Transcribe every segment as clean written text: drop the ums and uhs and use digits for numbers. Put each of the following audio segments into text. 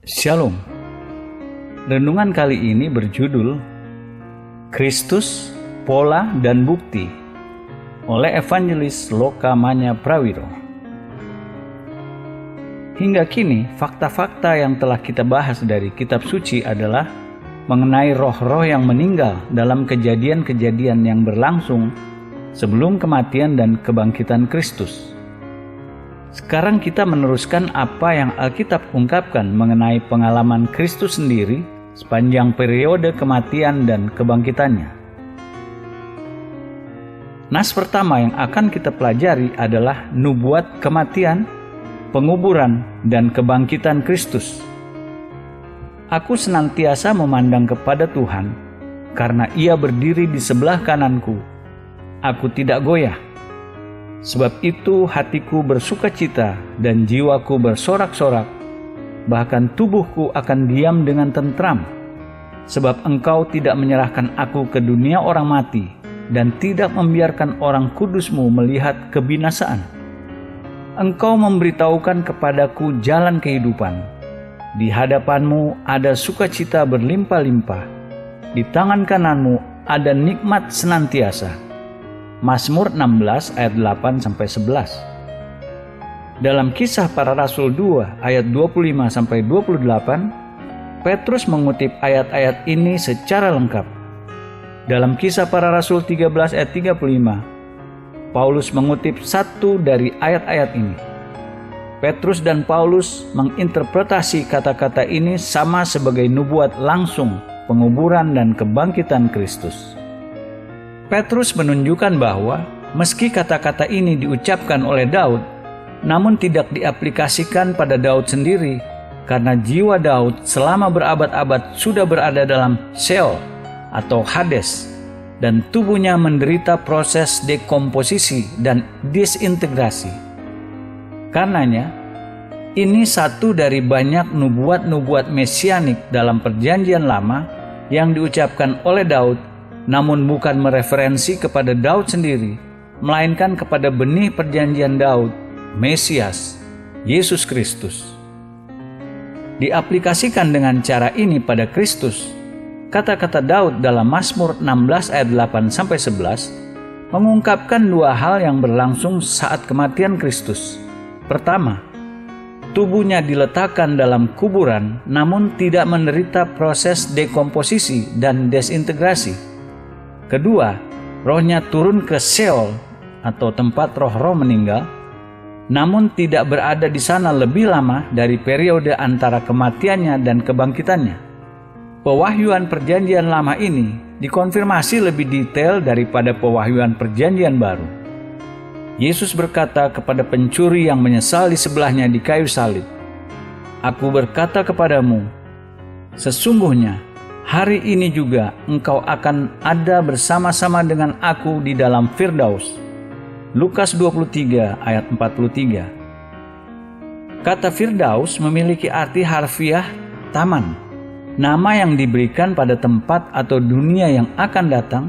Shalom. Renungan kali ini berjudul Kristus, Pola dan Bukti oleh Evangelis Lokamanya Prawiro. Hingga kini, fakta-fakta yang telah kita bahas dari kitab suci adalah mengenai roh-roh yang meninggal dalam kejadian-kejadian yang berlangsung sebelum kematian dan kebangkitan Kristus. Sekarang kita meneruskan apa yang Alkitab ungkapkan mengenai pengalaman Kristus sendiri sepanjang periode kematian dan kebangkitannya. Nas pertama yang akan kita pelajari adalah nubuat kematian, penguburan, dan kebangkitan Kristus. Aku senantiasa memandang kepada Tuhan, karena Ia berdiri di sebelah kananku. Aku tidak goyah. Sebab itu hatiku bersukacita dan jiwaku bersorak-sorak, bahkan tubuhku akan diam dengan tentram. Sebab Engkau tidak menyerahkan aku ke dunia orang mati, dan tidak membiarkan orang kudus-Mu melihat kebinasaan. Engkau memberitahukan kepadaku jalan kehidupan. Di hadapan-Mu ada sukacita berlimpah-limpah. Di tangan kanan-Mu ada nikmat senantiasa. Mazmur 16 ayat 8-11. Dalam Kisah Para Rasul 2 ayat 25-28, Petrus mengutip ayat-ayat ini secara lengkap. Dalam Kisah Para Rasul 13 ayat 35, Paulus mengutip satu dari ayat-ayat ini. Petrus dan Paulus menginterpretasi kata-kata ini sama sebagai nubuat langsung penguburan dan kebangkitan Kristus. Petrus menunjukkan bahwa meski kata-kata ini diucapkan oleh Daud, namun tidak diaplikasikan pada Daud sendiri, karena jiwa Daud selama berabad-abad sudah berada dalam Sheol atau Hades, dan tubuhnya menderita proses dekomposisi dan disintegrasi. Karenanya, ini satu dari banyak nubuat-nubuat mesianik dalam Perjanjian Lama yang diucapkan oleh Daud, namun bukan mereferensi kepada Daud sendiri, melainkan kepada benih perjanjian Daud, Mesias, Yesus Kristus. Diaplikasikan dengan cara ini pada Kristus, kata-kata Daud dalam Mazmur 16 ayat 8-11 mengungkapkan dua hal yang berlangsung saat kematian Kristus. Pertama, tubuhnya diletakkan dalam kuburan namun tidak menderita proses dekomposisi dan desintegrasi. Kedua, rohnya turun ke Sheol atau tempat roh-roh meninggal, namun tidak berada di sana lebih lama dari periode antara kematiannya dan kebangkitannya. Pewahyuan Perjanjian Lama ini dikonfirmasi lebih detail daripada pewahyuan Perjanjian Baru. Yesus berkata kepada pencuri yang menyesal di sebelahnya di kayu salib, "Aku berkata kepadamu, sesungguhnya hari ini juga engkau akan ada bersama-sama dengan aku di dalam Firdaus." Lukas 23 ayat 43. Kata Firdaus memiliki arti harfiah taman, nama yang diberikan pada tempat atau dunia yang akan datang,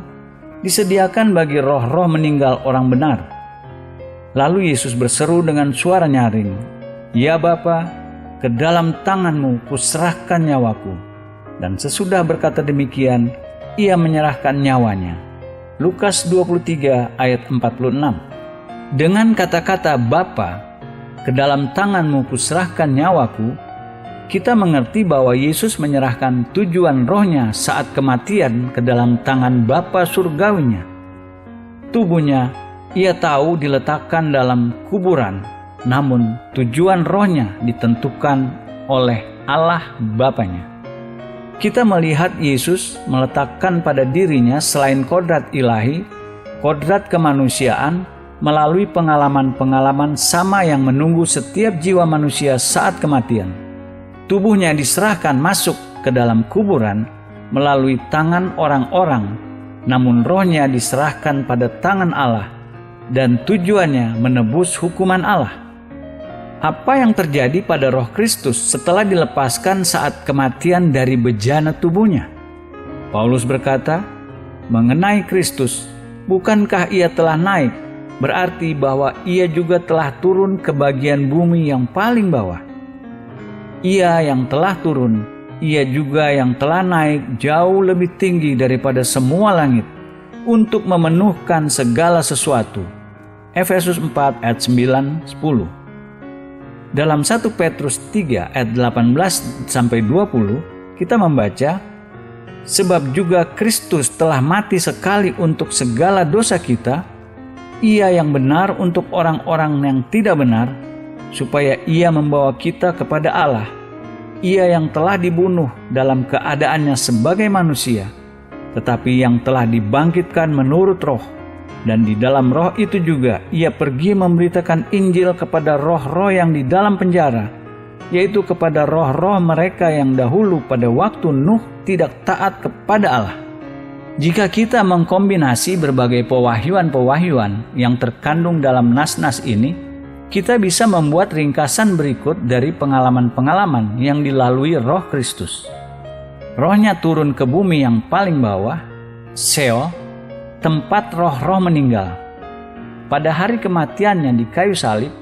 disediakan bagi roh-roh meninggal orang benar. Lalu Yesus berseru dengan suara nyaring, "Ya Bapa, ke dalam tangan-Mu kuserahkan nyawaku." Dan sesudah berkata demikian, Ia menyerahkan nyawanya. Lukas 23 ayat 46. Dengan kata-kata Bapa, ke dalam tangan-Mu kuserahkan nyawaku, kita mengerti bahwa Yesus menyerahkan tujuan rohnya saat kematian ke dalam tangan Bapa surgawinya. Tubuhnya Ia tahu diletakkan dalam kuburan, namun tujuan rohnya ditentukan oleh Allah Bapanya. Kita melihat Yesus meletakkan pada dirinya selain kodrat ilahi, kodrat kemanusiaan melalui pengalaman-pengalaman sama yang menunggu setiap jiwa manusia saat kematian. Tubuhnya diserahkan masuk ke dalam kuburan melalui tangan orang-orang, namun rohnya diserahkan pada tangan Allah, dan tujuannya menebus hukuman Allah. Apa yang terjadi pada roh Kristus setelah dilepaskan saat kematian dari bejana tubuhnya? Paulus berkata, mengenai Kristus, bukankah Ia telah naik berarti bahwa ia juga telah turun ke bagian bumi yang paling bawah. Ia yang telah turun, Ia juga yang telah naik jauh lebih tinggi daripada semua langit untuk memenuhkan segala sesuatu. Efesus 4 ayat 9-10. Dalam 1 Petrus 3 ayat 18-20 kita membaca, sebab juga Kristus telah mati sekali untuk segala dosa kita, Ia yang benar untuk orang-orang yang tidak benar, supaya Ia membawa kita kepada Allah. Ia yang telah dibunuh dalam keadaannya sebagai manusia, tetapi yang telah dibangkitkan menurut roh, dan di dalam roh itu juga Ia pergi memberitakan Injil kepada roh-roh yang di dalam penjara, yaitu kepada roh-roh mereka yang dahulu pada waktu Nuh tidak taat kepada Allah. Jika kita mengkombinasi berbagai pewahyuan-pewahyuan yang terkandung dalam nas-nas ini, kita bisa membuat ringkasan berikut dari pengalaman-pengalaman yang dilalui Roh Kristus. Rohnya turun ke bumi yang paling bawah, Sheol, tempat roh-roh meninggal. Pada hari kematiannya di kayu salib,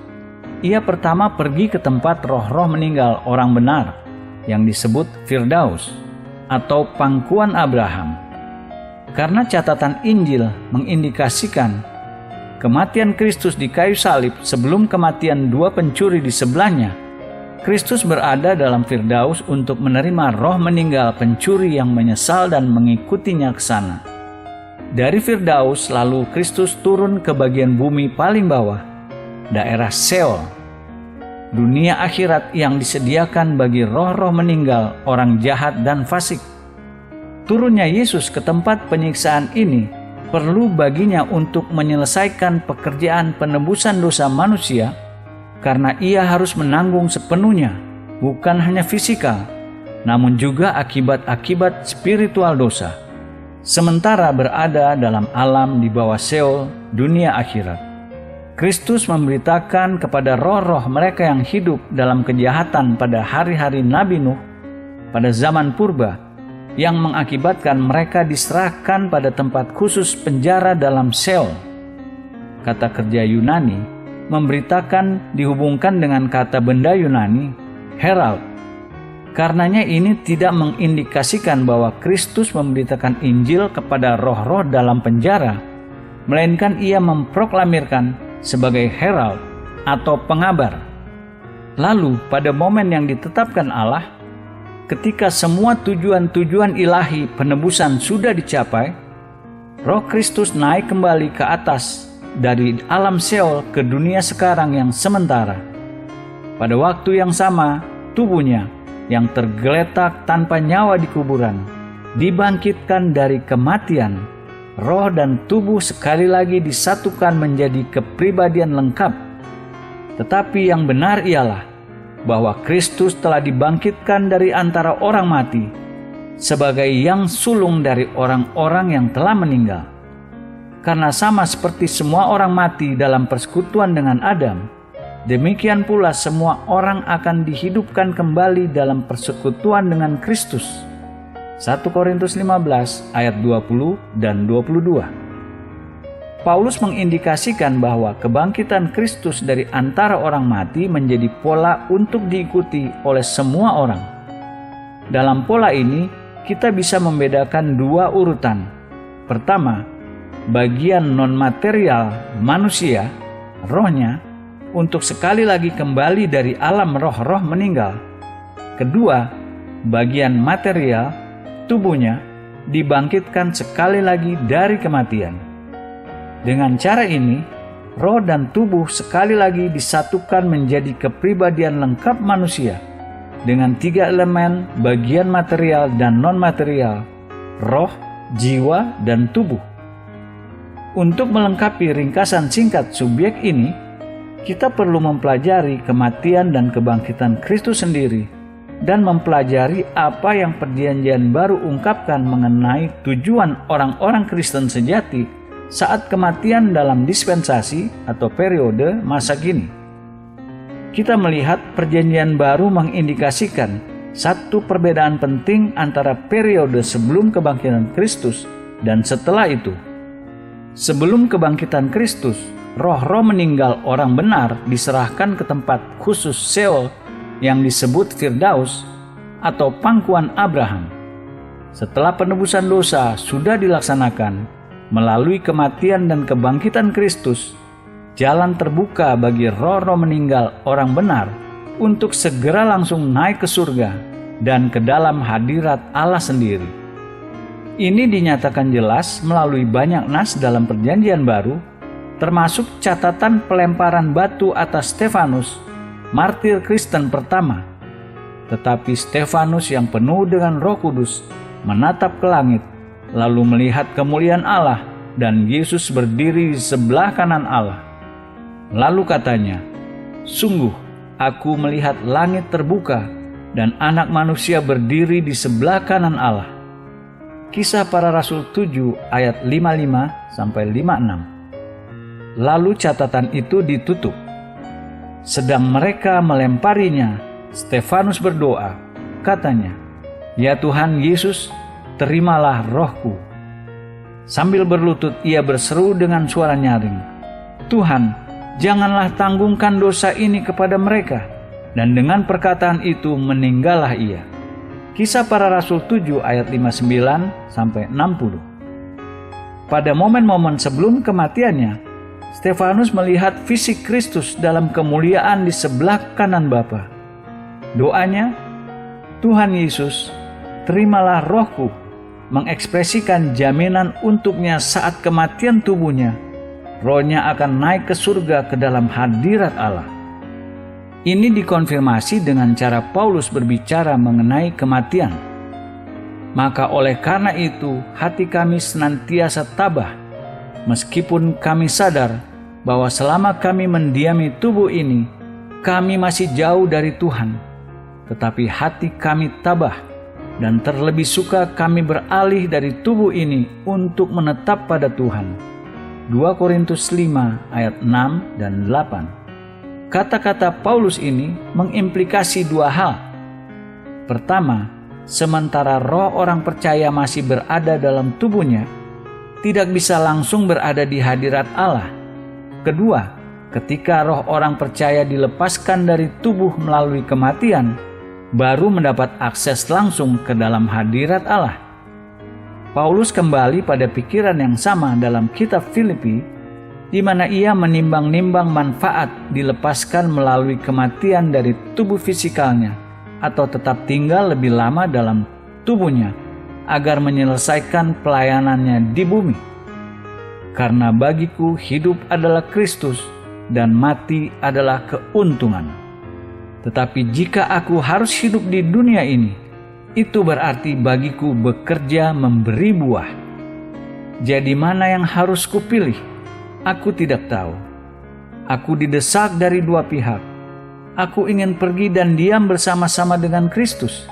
Ia pertama pergi ke tempat roh-roh meninggal orang benar yang disebut Firdaus atau pangkuan Abraham. Karena catatan Injil mengindikasikan kematian Kristus di kayu salib sebelum kematian dua pencuri di sebelahnya, Kristus berada dalam Firdaus untuk menerima roh meninggal pencuri yang menyesal dan mengikutinya ke sana. Dari Firdaus lalu Kristus turun ke bagian bumi paling bawah, daerah Sheol, dunia akhirat yang disediakan bagi roh-roh meninggal, orang jahat dan fasik. Turunnya Yesus ke tempat penyiksaan ini perlu baginya untuk menyelesaikan pekerjaan penebusan dosa manusia, karena Ia harus menanggung sepenuhnya, bukan hanya fisikal, namun juga akibat-akibat spiritual dosa, sementara berada dalam alam di bawah Sheol, dunia akhirat. Kristus memberitakan kepada roh-roh mereka yang hidup dalam kejahatan pada hari-hari Nabi Nuh, pada zaman purba, yang mengakibatkan mereka diserahkan pada tempat khusus penjara dalam Sheol. Kata kerja Yunani memberitakan dihubungkan dengan kata benda Yunani herald. Karenanya ini tidak mengindikasikan bahwa Kristus memberitakan Injil kepada roh-roh dalam penjara, melainkan Ia memproklamirkan sebagai herald atau pengabar. Lalu pada momen yang ditetapkan Allah, ketika semua tujuan-tujuan ilahi penebusan sudah dicapai, Roh Kristus naik kembali ke atas dari alam Sheol ke dunia sekarang yang sementara. Pada waktu yang sama, tubuhnya yang tergeletak tanpa nyawa di kuburan dibangkitkan dari kematian. Roh dan tubuh sekali lagi disatukan menjadi kepribadian lengkap. Tetapi yang benar ialah bahwa Kristus telah dibangkitkan dari antara orang mati sebagai yang sulung dari orang-orang yang telah meninggal. Karena sama seperti semua orang mati dalam persekutuan dengan Adam, demikian pula semua orang akan dihidupkan kembali dalam persekutuan dengan Kristus. 1 Korintus 15 ayat 20 dan 22. Paulus mengindikasikan bahwa kebangkitan Kristus dari antara orang mati menjadi pola untuk diikuti oleh semua orang. Dalam pola ini, kita bisa membedakan dua urutan. Pertama, bagian non-material manusia, rohnya, untuk sekali lagi kembali dari alam roh-roh meninggal. Kedua, bagian material, tubuhnya, dibangkitkan sekali lagi dari kematian. Dengan cara ini, roh dan tubuh sekali lagi disatukan menjadi kepribadian lengkap manusia dengan tiga elemen bagian material dan non-material, roh, jiwa, dan tubuh. Untuk melengkapi ringkasan singkat subjek ini, kita perlu mempelajari kematian dan kebangkitan Kristus sendiri dan mempelajari apa yang Perjanjian Baru ungkapkan mengenai tujuan orang-orang Kristen sejati saat kematian dalam dispensasi atau periode masa kini. Kita melihat Perjanjian Baru mengindikasikan satu perbedaan penting antara periode sebelum kebangkitan Kristus dan setelah itu. Sebelum kebangkitan Kristus, roh-roh meninggal orang benar diserahkan ke tempat khusus Sheol yang disebut Firdaus atau pangkuan Abraham. Setelah penebusan dosa sudah dilaksanakan melalui kematian dan kebangkitan Kristus, jalan terbuka bagi roh-roh meninggal orang benar untuk segera langsung naik ke surga dan ke dalam hadirat Allah sendiri. Ini dinyatakan jelas melalui banyak nas dalam Perjanjian Baru, termasuk catatan pelemparan batu atas Stefanus, martir Kristen pertama. Tetapi Stefanus yang penuh dengan Roh Kudus menatap ke langit, lalu melihat kemuliaan Allah dan Yesus berdiri di sebelah kanan Allah. Lalu katanya, "Sungguh, aku melihat langit terbuka dan Anak Manusia berdiri di sebelah kanan Allah." Kisah Para Rasul 7 ayat 55-56. Lalu catatan itu ditutup. Sedang mereka melemparinya, Stefanus berdoa, katanya, "Ya Tuhan Yesus, terimalah rohku." Sambil berlutut ia berseru dengan suara nyaring, "Tuhan, janganlah tanggungkan dosa ini kepada mereka." Dan dengan perkataan itu meninggallah ia. Kisah Para Rasul 7 ayat 59-60. Pada momen-momen sebelum kematiannya, Stefanus melihat fisik Kristus dalam kemuliaan di sebelah kanan Bapa. Doanya, "Tuhan Yesus, terimalah rohku," mengekspresikan jaminan untuknya saat kematian tubuhnya, rohnya akan naik ke surga ke dalam hadirat Allah. Ini dikonfirmasi dengan cara Paulus berbicara mengenai kematian. "Maka oleh karena itu hati kami senantiasa tabah, meskipun kami sadar bahwa selama kami mendiami tubuh ini, kami masih jauh dari Tuhan. Tetapi hati kami tabah, dan terlebih suka kami beralih dari tubuh ini untuk menetap pada Tuhan." 2 Korintus 5 ayat 6 dan 8. Kata-kata Paulus ini mengimplikasi dua hal. Pertama, sementara roh orang percaya masih berada dalam tubuhnya, tidak bisa langsung berada di hadirat Allah. Kedua, ketika roh orang percaya dilepaskan dari tubuh melalui kematian, baru mendapat akses langsung ke dalam hadirat Allah. Paulus kembali pada pikiran yang sama dalam kitab Filipi, di mana ia menimbang-nimbang manfaat dilepaskan melalui kematian dari tubuh fisikalnya atau tetap tinggal lebih lama dalam tubuhnya agar menyelesaikan pelayanannya di bumi. "Karena bagiku hidup adalah Kristus dan mati adalah keuntungan. Tetapi jika aku harus hidup di dunia ini, itu berarti bagiku bekerja memberi buah. Jadi mana yang harus kupilih? Aku tidak tahu. Aku didesak dari dua pihak. Aku ingin pergi dan diam bersama-sama dengan Kristus.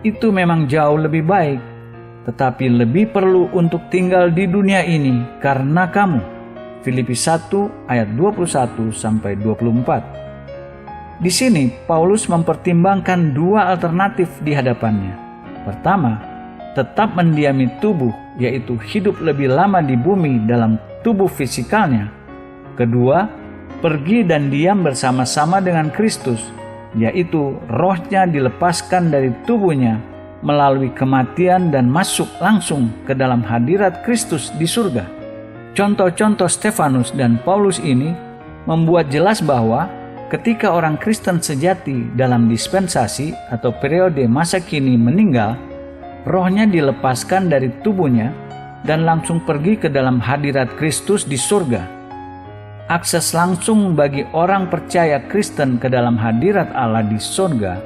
Itu memang jauh lebih baik. Tetapi lebih perlu untuk tinggal di dunia ini karena kamu." Filipi 1 ayat 21-24. Di sini Paulus mempertimbangkan dua alternatif di hadapannya. Pertama, tetap mendiami tubuh, yaitu hidup lebih lama di bumi dalam tubuh fisikalnya. Kedua, pergi dan diam bersama-sama dengan Kristus, yaitu rohnya dilepaskan dari tubuhnya melalui kematian dan masuk langsung ke dalam hadirat Kristus di surga. Contoh-contoh Stefanus dan Paulus ini membuat jelas bahwa ketika orang Kristen sejati dalam dispensasi atau periode masa kini meninggal, rohnya dilepaskan dari tubuhnya dan langsung pergi ke dalam hadirat Kristus di surga. Akses langsung bagi orang percaya Kristen ke dalam hadirat Allah di surga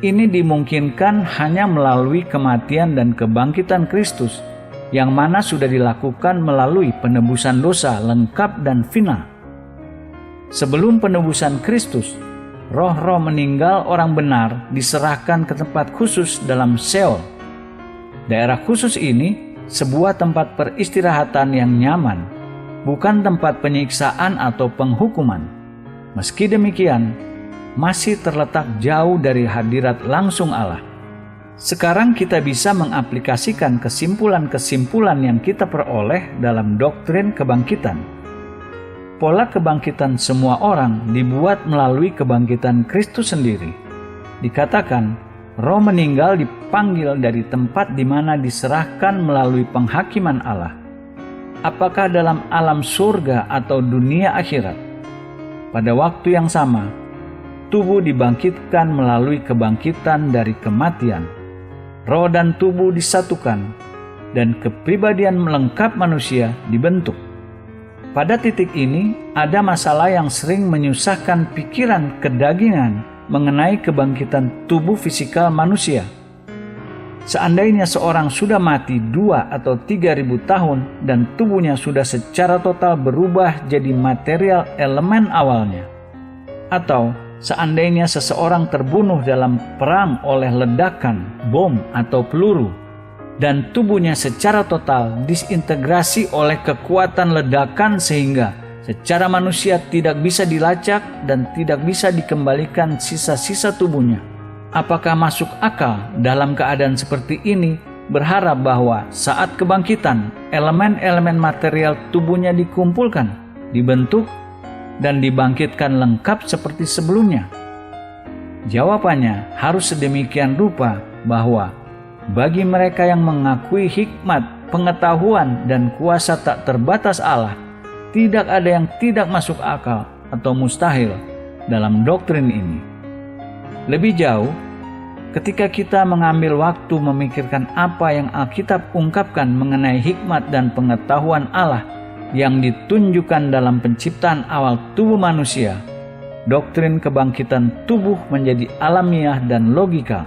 ini dimungkinkan hanya melalui kematian dan kebangkitan Kristus, yang mana sudah dilakukan melalui penebusan dosa lengkap dan final. Sebelum penebusan Kristus, roh-roh meninggal orang benar diserahkan ke tempat khusus dalam Seol. Daerah khusus ini sebuah tempat peristirahatan yang nyaman, bukan tempat penyiksaan atau penghukuman. Meski demikian, masih terletak jauh dari hadirat langsung Allah. Sekarang kita bisa mengaplikasikan kesimpulan-kesimpulan yang kita peroleh dalam doktrin kebangkitan. Pola kebangkitan semua orang dibuat melalui kebangkitan Kristus sendiri. dikatakan roh meninggal dipanggil dari tempat di mana diserahkan melalui penghakiman Allah. Apakah dalam alam surga atau dunia akhirat? Pada waktu yang sama, tubuh dibangkitkan melalui kebangkitan dari kematian. Roh dan tubuh disatukan, dan kepribadian lengkap manusia dibentuk. Pada titik ini, ada masalah yang sering menyusahkan pikiran kedagingan mengenai kebangkitan tubuh fisikal manusia. Seandainya seorang sudah mati 2 atau 3.000 tahun dan tubuhnya sudah secara total berubah jadi material elemen awalnya, atau seandainya seseorang terbunuh dalam perang oleh ledakan, bom, atau peluru, dan tubuhnya secara total disintegrasi oleh kekuatan ledakan sehingga secara manusia tidak bisa dilacak dan tidak bisa dikembalikan sisa-sisa tubuhnya. Apakah masuk akal dalam keadaan seperti ini berharap bahwa saat kebangkitan elemen-elemen material tubuhnya dikumpulkan, dibentuk, dan dibangkitkan lengkap seperti sebelumnya? Jawabannya harus sedemikian rupa bahwa bagi mereka yang mengakui hikmat, pengetahuan, dan kuasa tak terbatas Allah, tidak ada yang tidak masuk akal atau mustahil dalam doktrin ini. Lebih jauh, ketika kita mengambil waktu memikirkan apa yang Alkitab ungkapkan mengenai hikmat dan pengetahuan Allah yang ditunjukkan dalam penciptaan awal tubuh manusia, doktrin kebangkitan tubuh menjadi alamiah dan logikal.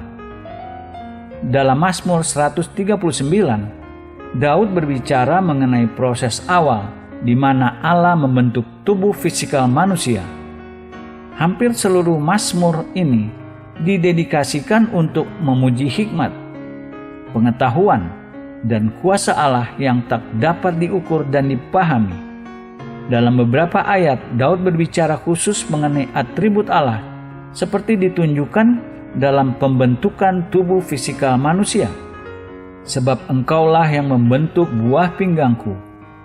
Dalam Mazmur 139, Daud berbicara mengenai proses awal di mana Allah membentuk tubuh fisikal manusia. Hampir seluruh Mazmur ini didedikasikan untuk memuji hikmat, pengetahuan, dan kuasa Allah yang tak dapat diukur dan dipahami. Dalam beberapa ayat, Daud berbicara khusus mengenai atribut Allah seperti ditunjukkan dalam pembentukan tubuh fisikal manusia. Sebab Engkaulah yang membentuk buah pinggangku,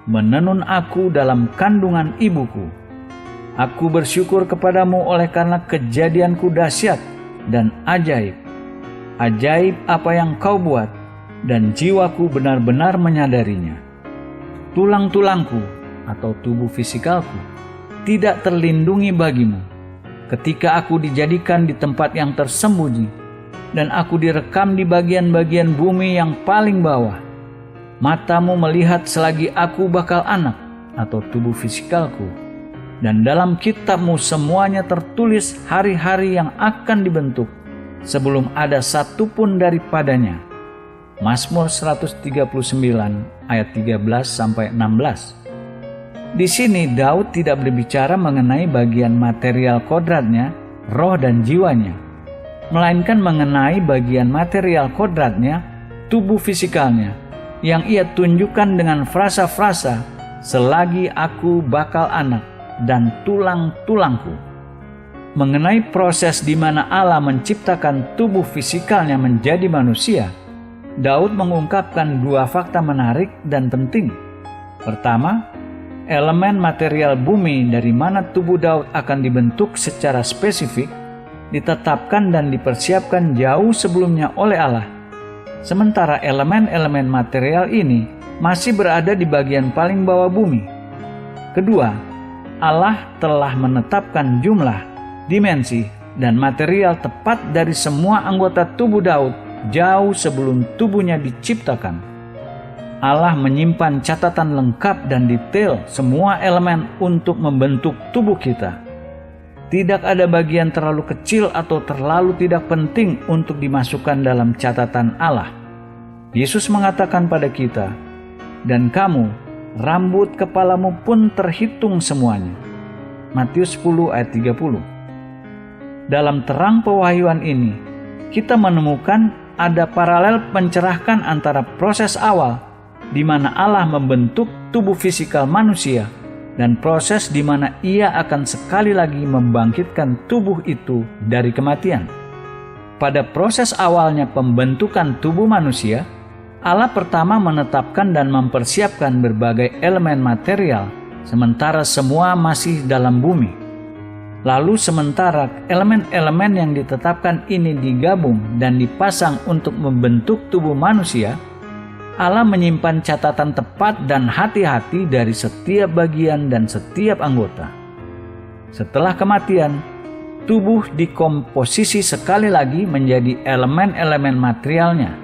menenun aku dalam kandungan ibuku. Aku bersyukur kepadamu oleh karena kejadianku dahsyat dan ajaib. Ajaib apa yang kau buat, dan jiwaku benar-benar menyadarinya. Tulang-tulangku atau tubuh fisikalku tidak terlindungi bagimu ketika aku dijadikan di tempat yang tersembunyi dan aku direkam di bagian-bagian bumi yang paling bawah. Matamu melihat selagi aku bakal anak atau tubuh fisikalku, dan dalam kitabmu semuanya tertulis hari-hari yang akan dibentuk sebelum ada satu pun daripadanya. Mazmur 139 ayat 13-16. Di sini Daud tidak berbicara mengenai bagian material kodratnya, roh dan jiwanya, melainkan mengenai bagian material kodratnya, tubuh fisikalnya, yang ia tunjukkan dengan frasa-frasa, selagi aku bakal anak dan tulang-tulangku. Mengenai proses di mana Allah menciptakan tubuh fisikalnya menjadi manusia, Daud mengungkapkan dua fakta menarik dan penting. Pertama, elemen material bumi dari mana tubuh Daud akan dibentuk secara spesifik ditetapkan dan dipersiapkan jauh sebelumnya oleh Allah. Sementara elemen-elemen material ini masih berada di bagian paling bawah bumi. Kedua, Allah telah menetapkan jumlah, dimensi, dan material tepat dari semua anggota tubuh Daud jauh sebelum tubuhnya diciptakan. Allah menyimpan catatan lengkap dan detail semua elemen untuk membentuk tubuh kita. Tidak ada bagian terlalu kecil atau terlalu tidak penting untuk dimasukkan dalam catatan Allah. Yesus mengatakan pada kita, "Dan kamu, rambut kepalamu pun terhitung semuanya." Matius 10 ayat 30. Dalam terang pewahyuan ini, kita menemukan ada paralel mencerahkan antara proses awal di mana Allah membentuk tubuh fisikal manusia dan proses di mana Ia akan sekali lagi membangkitkan tubuh itu dari kematian. Pada proses awalnya pembentukan tubuh manusia, Allah pertama menetapkan dan mempersiapkan berbagai elemen material, sementara semua masih dalam bumi. Lalu sementara elemen-elemen yang ditetapkan ini digabung dan dipasang untuk membentuk tubuh manusia, Allah menyimpan catatan tepat dan hati-hati dari setiap bagian dan setiap anggota. Setelah kematian, tubuh dikomposisi sekali lagi menjadi elemen-elemen materialnya.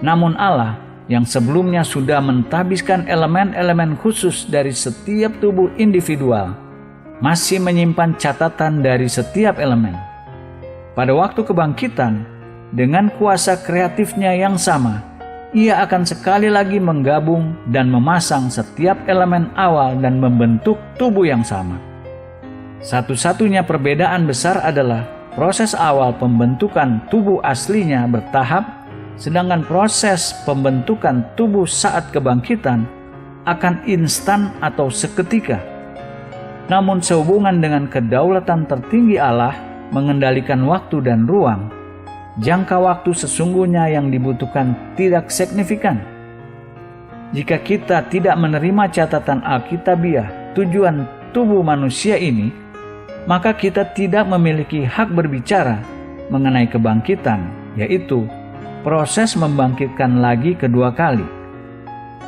Namun Allah yang sebelumnya sudah mentahbiskan elemen-elemen khusus dari setiap tubuh individual, masih menyimpan catatan dari setiap elemen. Pada waktu kebangkitan, dengan kuasa kreatifnya yang sama, Ia akan sekali lagi menggabung dan memasang setiap elemen awal dan membentuk tubuh yang sama. Satu-satunya perbedaan besar adalah proses awal pembentukan tubuh aslinya bertahap, sedangkan proses pembentukan tubuh saat kebangkitan akan instan atau seketika. Namun sehubungan dengan kedaulatan tertinggi Allah mengendalikan waktu dan ruang, jangka waktu sesungguhnya yang dibutuhkan tidak signifikan. Jika kita tidak menerima catatan Alkitabiah tujuan tubuh manusia ini, maka kita tidak memiliki hak berbicara mengenai kebangkitan, yaitu proses membangkitkan lagi kedua kali.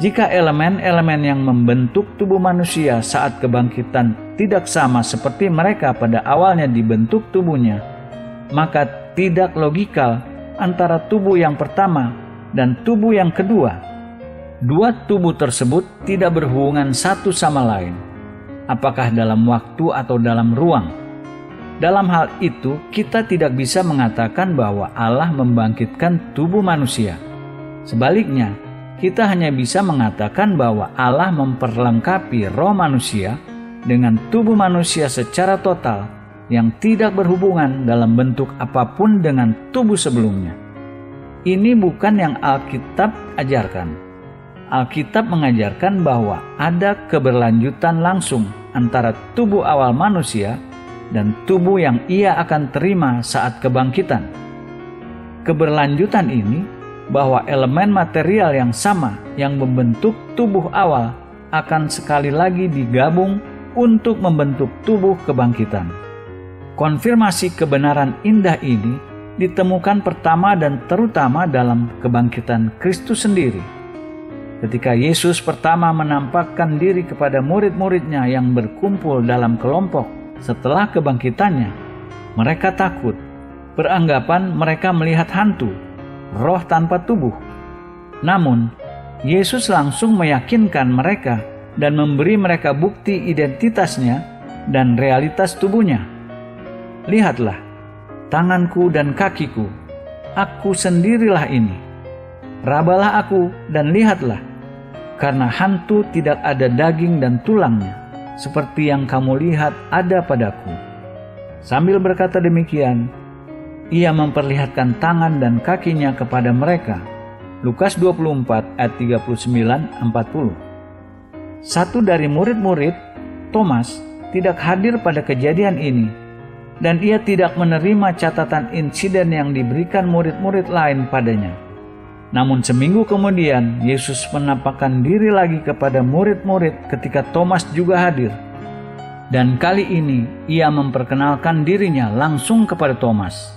Jika elemen-elemen yang membentuk tubuh manusia saat kebangkitan tidak sama seperti mereka pada awalnya dibentuk tubuhnya, maka tidak logikal antara tubuh yang pertama dan tubuh yang kedua. Dua tubuh tersebut tidak berhubungan satu sama lain, apakah dalam waktu atau dalam ruang. Dalam hal itu, kita tidak bisa mengatakan bahwa Allah membangkitkan tubuh manusia. Sebaliknya, kita hanya bisa mengatakan bahwa Allah memperlengkapi roh manusia dengan tubuh manusia secara total yang tidak berhubungan dalam bentuk apapun dengan tubuh sebelumnya. Ini bukan yang Alkitab ajarkan. Alkitab mengajarkan bahwa ada keberlanjutan langsung antara tubuh awal manusia dan tubuh yang ia akan terima saat kebangkitan. Keberlanjutan ini bahwa elemen material yang sama yang membentuk tubuh awal akan sekali lagi digabung untuk membentuk tubuh kebangkitan. Konfirmasi kebenaran indah ini ditemukan pertama dan terutama dalam kebangkitan Kristus sendiri. Ketika Yesus pertama menampakkan diri kepada murid-muridnya yang berkumpul dalam kelompok setelah kebangkitannya, mereka takut, beranggapan mereka melihat hantu, roh tanpa tubuh. Namun, Yesus langsung meyakinkan mereka dan memberi mereka bukti identitasnya dan realitas tubuhnya. Lihatlah, tanganku dan kakiku, aku sendirilah ini. Rabalah aku dan lihatlah, karena hantu tidak ada daging dan tulangnya, seperti yang kamu lihat ada padaku. Sambil berkata demikian, Ia memperlihatkan tangan dan kakinya kepada mereka. Lukas 24 ayat 39-40. Satu dari murid-murid, Thomas, tidak hadir pada kejadian ini, dan ia tidak menerima catatan insiden yang diberikan murid-murid lain padanya. Namun seminggu kemudian, Yesus menampakkan diri lagi kepada murid-murid ketika Thomas juga hadir. Dan kali ini, ia memperkenalkan dirinya langsung kepada Thomas.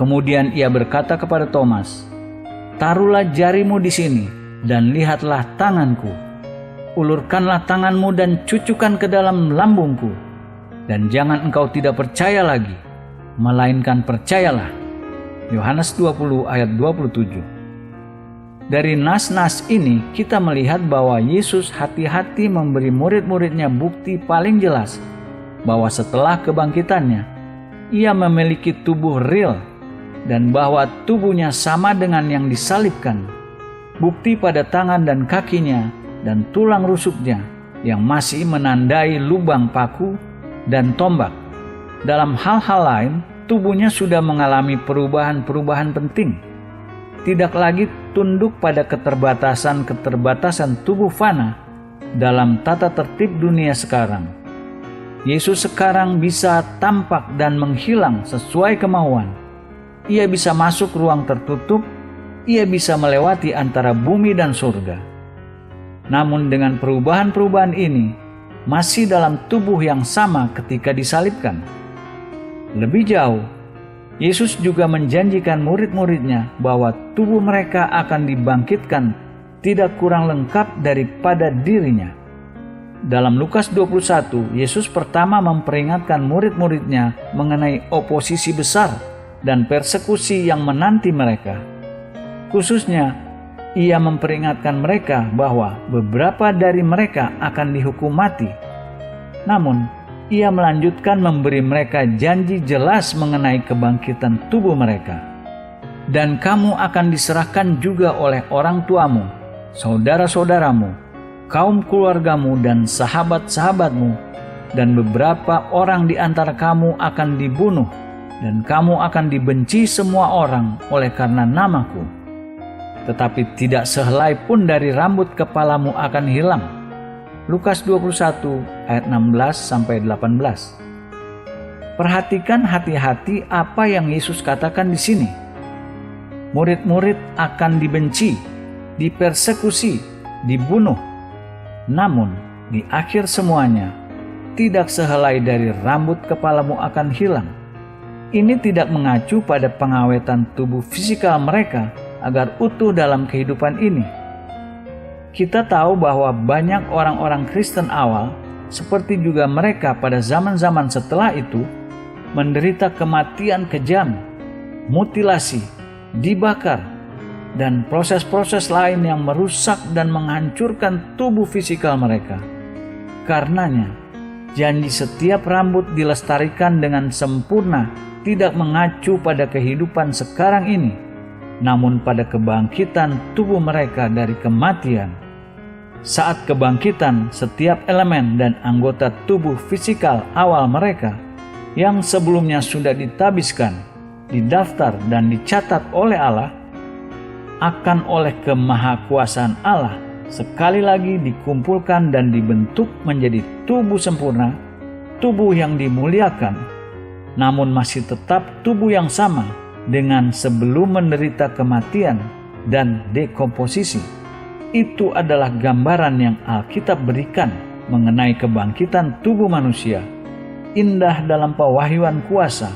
Kemudian ia berkata kepada Thomas, "Taruhlah jarimu di sini dan lihatlah tanganku. Ulurkanlah tanganmu dan cucukkan ke dalam lambungku. Dan jangan engkau tidak percaya lagi, melainkan percayalah." Yohanes 20 ayat 27. Dari nas-nas ini kita melihat bahwa Yesus hati-hati memberi murid-muridnya bukti paling jelas bahwa setelah kebangkitannya, ia memiliki tubuh real dan bahwa tubuhnya sama dengan yang disalibkan. Bukti pada tangan dan kakinya dan tulang rusuknya yang masih menandai lubang paku dan tombak. Dalam hal-hal lain, tubuhnya sudah mengalami perubahan-perubahan penting. Tidak lagi tunduk pada keterbatasan-keterbatasan tubuh fana dalam tata tertib dunia sekarang. Yesus sekarang bisa tampak dan menghilang sesuai kemauan. Ia bisa masuk ruang tertutup, ia bisa melewati antara bumi dan surga. Namun dengan perubahan-perubahan ini, masih dalam tubuh yang sama ketika disalibkan. Lebih jauh, Yesus juga menjanjikan murid-muridnya bahwa tubuh mereka akan dibangkitkan tidak kurang lengkap daripada dirinya. Dalam Lukas 21, Yesus pertama memperingatkan murid-muridnya mengenai oposisi besar dan persekusi yang menanti mereka. Khususnya, Ia memperingatkan mereka bahwa beberapa dari mereka akan dihukum mati. Namun, Ia melanjutkan memberi mereka janji jelas mengenai kebangkitan tubuh mereka. Dan kamu akan diserahkan juga oleh orang tuamu, saudara-saudaramu, kaum keluargamu dan sahabat-sahabatmu, dan beberapa orang di antara kamu akan dibunuh, dan kamu akan dibenci semua orang oleh karena namaku. Tetapi tidak sehelai pun dari rambut kepalamu akan hilang. Lukas 21 ayat 16-18. Perhatikan hati-hati apa yang Yesus katakan di sini. Murid-murid akan dibenci, dipersekusi, dibunuh. Namun di akhir semuanya, tidak sehelai dari rambut kepalamu akan hilang. Ini tidak mengacu pada pengawetan tubuh fisikal mereka agar utuh dalam kehidupan ini. Kita tahu bahwa banyak orang-orang Kristen awal, seperti juga mereka pada zaman-zaman setelah itu, menderita kematian kejam, mutilasi, dibakar, dan proses-proses lain yang merusak dan menghancurkan tubuh fisikal mereka. Karenanya, janji setiap rambut dilestarikan dengan sempurna tidak mengacu pada kehidupan sekarang ini, namun pada kebangkitan tubuh mereka dari kematian. Saat kebangkitan, setiap elemen dan anggota tubuh fisikal awal mereka yang sebelumnya sudah ditabiskan, didaftar dan dicatat oleh Allah, akan oleh kemahakuasaan Allah sekali lagi dikumpulkan dan dibentuk menjadi tubuh sempurna, tubuh yang dimuliakan, namun masih tetap tubuh yang sama dengan sebelum menderita kematian dan dekomposisi. Itu adalah gambaran yang Alkitab berikan mengenai kebangkitan tubuh manusia, indah dalam pewahyuan kuasa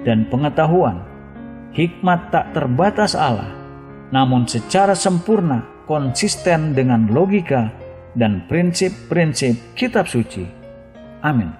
dan pengetahuan, hikmat tak terbatas Allah, namun secara sempurna konsisten dengan logika dan prinsip-prinsip kitab suci. Amin.